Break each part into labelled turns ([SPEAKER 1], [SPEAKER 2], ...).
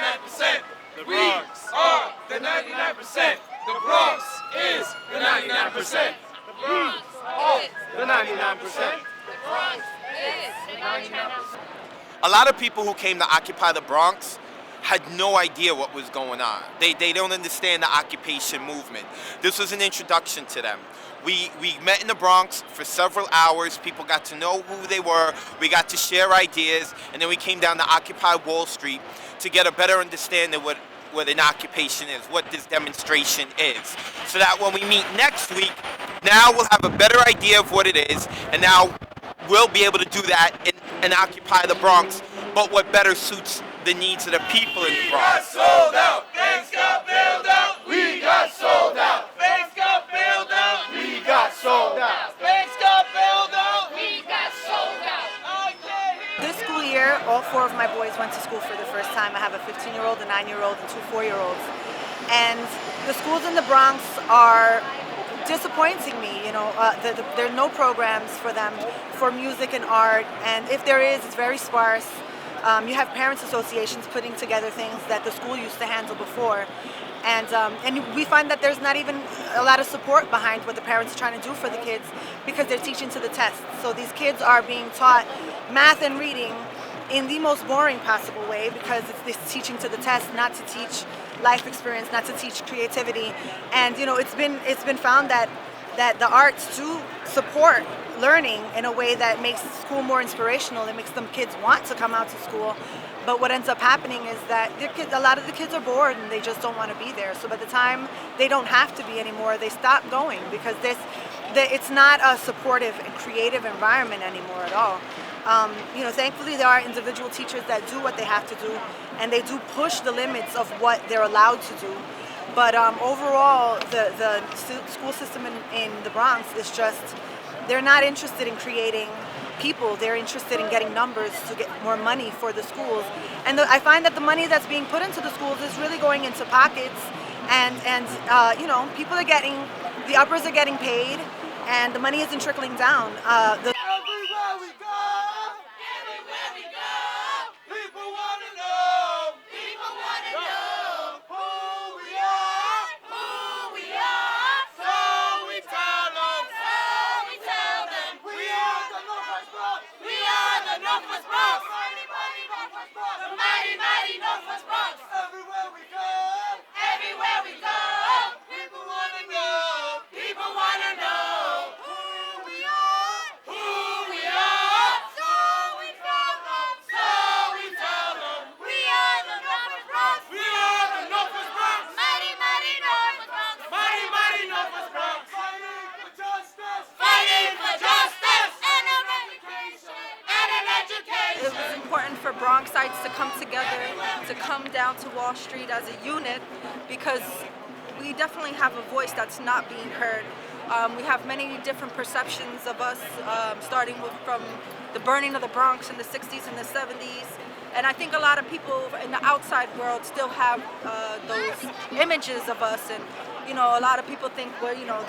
[SPEAKER 1] 99%. The Bronx are the 99%. The Bronx is the 99%. The Bronx are the 99%. The Bronx is the 99%.
[SPEAKER 2] A lot of people who came to Occupy the Bronx had no idea what was going on. They don't understand the occupation movement. This was an introduction to them. We met in the Bronx for several hours. People got to know who they were. We got to share ideas, and then we came down to Occupy Wall Street to get a better understanding of what an occupation is, what this demonstration is. So that when we meet next week, now we'll have a better idea of what it is, and now we'll be able to do that and Occupy the Bronx, but what better suits the needs of the people in the Bronx.
[SPEAKER 1] We got sold out. Things got bailed out. We got sold out. Things got bailed out. We got sold out. Things got bailed out. We got sold out.
[SPEAKER 3] This school year, all 4 of my boys went to school for the first time. I have a 15-year-old, a 9-year-old, and 2 4-year-olds. And the schools in the Bronx are disappointing me. You know, there are no programs for them for music and art, and if there is, it's very sparse. You have parents associations putting together things that the school used to handle before, and we find that there's not even a lot of support behind what the parents are trying to do for the kids because they're teaching to the test. So these kids are being taught math and reading in the most boring possible way because it's teaching to the test, not to teach life experience, not to teach creativity. And you know, it's been found that the arts do support learning in a way that makes school more inspirational, that makes them kids want to come out to school. But what ends up happening is that a lot of the kids are bored and they just don't want to be there. So by the time they don't have to be anymore, they stop going because it's not a supportive and creative environment anymore at all. You know, thankfully there are individual teachers that do what they have to do, and they do push the limits of what they're allowed to do. But overall, the school system in the Bronx is just, they're not interested in creating people. They're interested in getting numbers to get more money for the schools. And I find that the money that's being put into the schools is really going into pockets, and you know, people are getting, the uppers are getting paid, and the money isn't trickling down.
[SPEAKER 1] Everywhere we go, people want to know, who we are, so we tell them, we are the Northwest Bronx, the mighty Northwest Bronx. Everywhere we go, people want to know, who we are, so we tell them, we are the Northwest Bronx, mighty Northwest Bronx, fighting for justice, and an education.
[SPEAKER 4] It was important for Bronxites to come together, to come down to Wall Street as a unit, because we definitely have a voice that's not being heard. We have many different perceptions of us, starting from the burning of the Bronx in the 60s and the 70s. And I think a lot of people in the outside world still have those images of us. And, you know, a lot of people think, well, you know,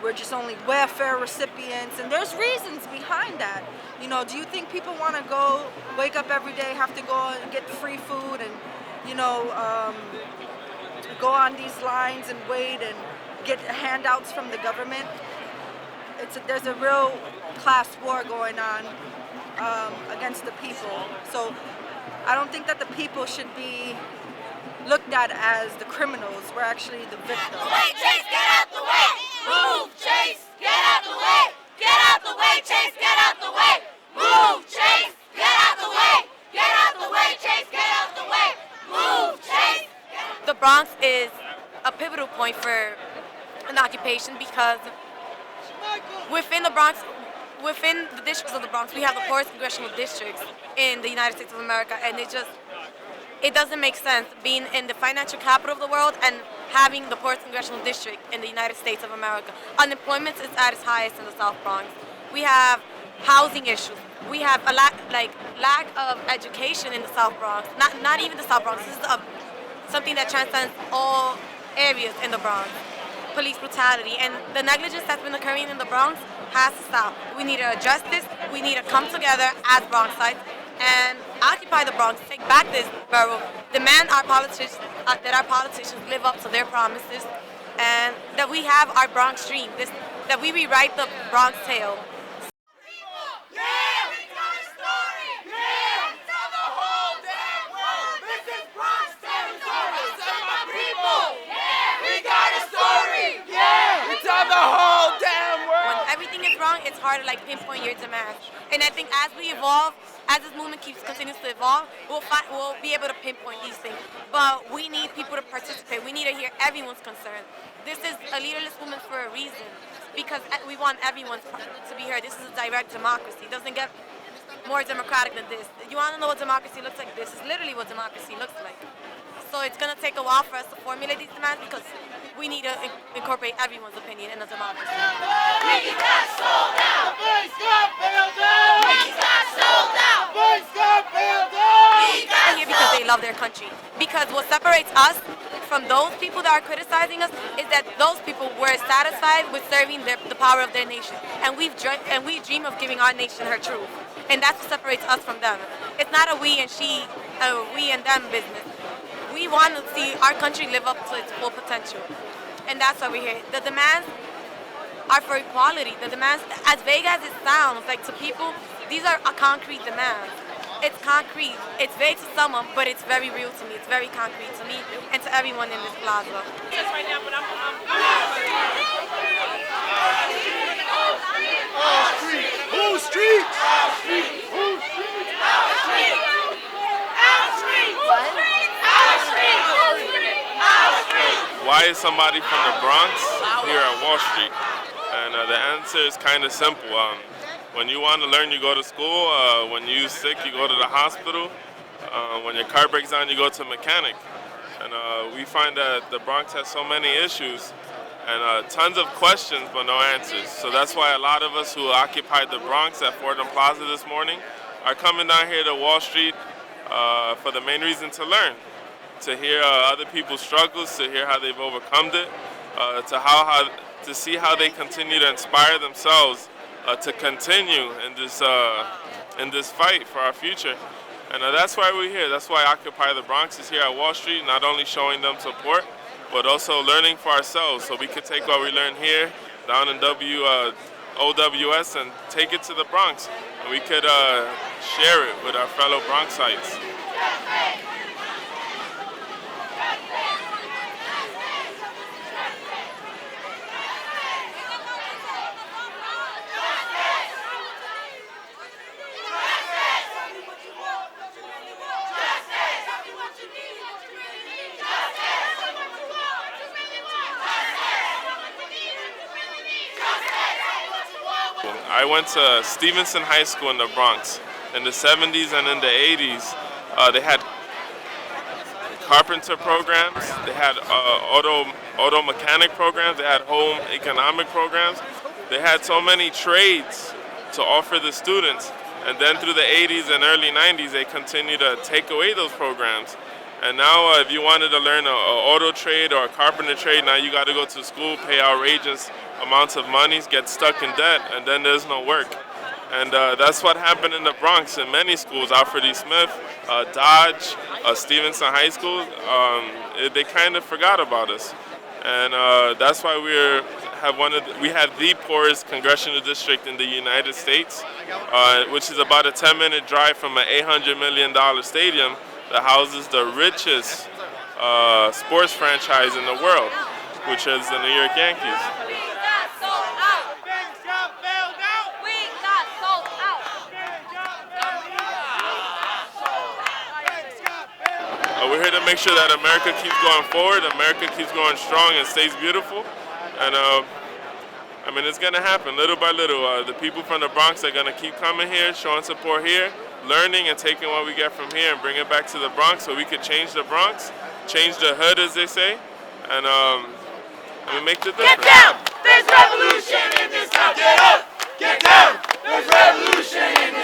[SPEAKER 4] we're just only welfare recipients. And there's reasons behind that. You know, do you think people want to go, wake up every day, have to go and get free food and, you know, go on these lines and wait and get handouts from the government? There's a real class war going on against the people. So I don't think that the people should be looked at as the criminals. We're actually the victims.
[SPEAKER 1] Chase, get out the way! Move, Chase, get out the way! Get out the way, Chase, get out the way! Move, Chase, get out the way! Get out the way, Chase, get out the way! Move, Chase!
[SPEAKER 5] The Bronx is a pivotal point for an occupation because within the Bronx, within the districts of the Bronx, we have the poorest congressional districts in the United States of America, and it doesn't make sense being in the financial capital of the world and having the poorest congressional district in the United States of America. Unemployment is at its highest in the South Bronx. We have housing issues. We have a lack of education in the South Bronx. Not even the South Bronx. This is something that transcends all areas in the Bronx. Police brutality and the negligence that's been occurring in the Bronx has to stop. We need to address this. We need to come together as Bronxites and occupy the Bronx, take back this borough, demand our politicians that our politicians live up to their promises, and that we have our Bronx dream, that we rewrite the Bronx tale. Everything is wrong, it's hard to pinpoint your demands. And I think as we evolve, as this movement continues to evolve, we'll be able to pinpoint these things. But we need people to participate. We need to hear everyone's concern. This is a leaderless movement for a reason, because we want everyone to be heard. This is a direct democracy. It doesn't get more democratic than this. You want to know what democracy looks like? This is literally what democracy looks like. So it's going to take a while for us to formulate these demands, because we need to incorporate everyone's opinion in a democracy.
[SPEAKER 1] We got sold out! We got bailed out! We got sold out! We got bailed out!
[SPEAKER 5] They're here because they love their country. Because what separates us from those people that are criticizing us is that those people were satisfied with serving the power of their nation. And we dream of giving our nation her truth. And that's what separates us from them. It's not a we and them business. We want to see our country live up to its full potential. And that's why we're here. The demands are for equality. The demands, as vague as it sounds, to people, these are concrete demands. It's concrete. It's vague to someone, but it's very real to me. It's very concrete to me and to everyone in this plaza.
[SPEAKER 6] Just right now, but I'm
[SPEAKER 1] Whose street? Our street! Whose street? Our street! Our street! Our street! Our street! Our street!
[SPEAKER 7] Why is somebody from the Bronx here at Wall Street? And the answer is kind of simple. When you want to learn, you go to school. When you're sick, you go to the hospital. When your car breaks down, you go to a mechanic. And we find that the Bronx has so many issues and tons of questions but no answers. So that's why a lot of us who occupied the Bronx at Fordham Plaza this morning are coming down here to Wall Street for the main reason to learn, to hear other people's struggles, to hear how they've overcome it, to see how they continue to inspire themselves to continue in this fight for our future. And that's why we're here. That's why Occupy the Bronx is here at Wall Street, not only showing them support, but also learning for ourselves, so we could take what we learned here down in OWS and take it to the Bronx, and we could share it with our fellow Bronxites. I went to Stevenson High School in the Bronx. In the 70s and in the 80s, they had carpenter programs, they had auto mechanic programs, they had home economic programs. They had so many trades to offer the students. And then through the 80s and early 90s, they continued to take away those programs. And now if you wanted to learn an auto trade or a carpenter trade, now you got to go to school, pay outrageous amounts of money, get stuck in debt, and then there's no work. And that's what happened in the Bronx in many schools. Alfred E. Smith, Dodge, Stevenson High School, they kind of forgot about us. And that's why we had the poorest congressional district in the United States, which is about a 10-minute drive from an $800 million stadium that houses the richest sports franchise in the world, which is the New York Yankees. We're here to make sure that America keeps going forward, America keeps going strong and stays beautiful. And I mean, it's gonna happen little by little. The people from the Bronx are gonna keep coming here, showing support here, learning and taking what we get from here and bring it back to the Bronx so we could change the Bronx, change the hood as they say, and we make the difference.
[SPEAKER 1] Get down! There's revolution in this town! Get up! Get down! There's revolution in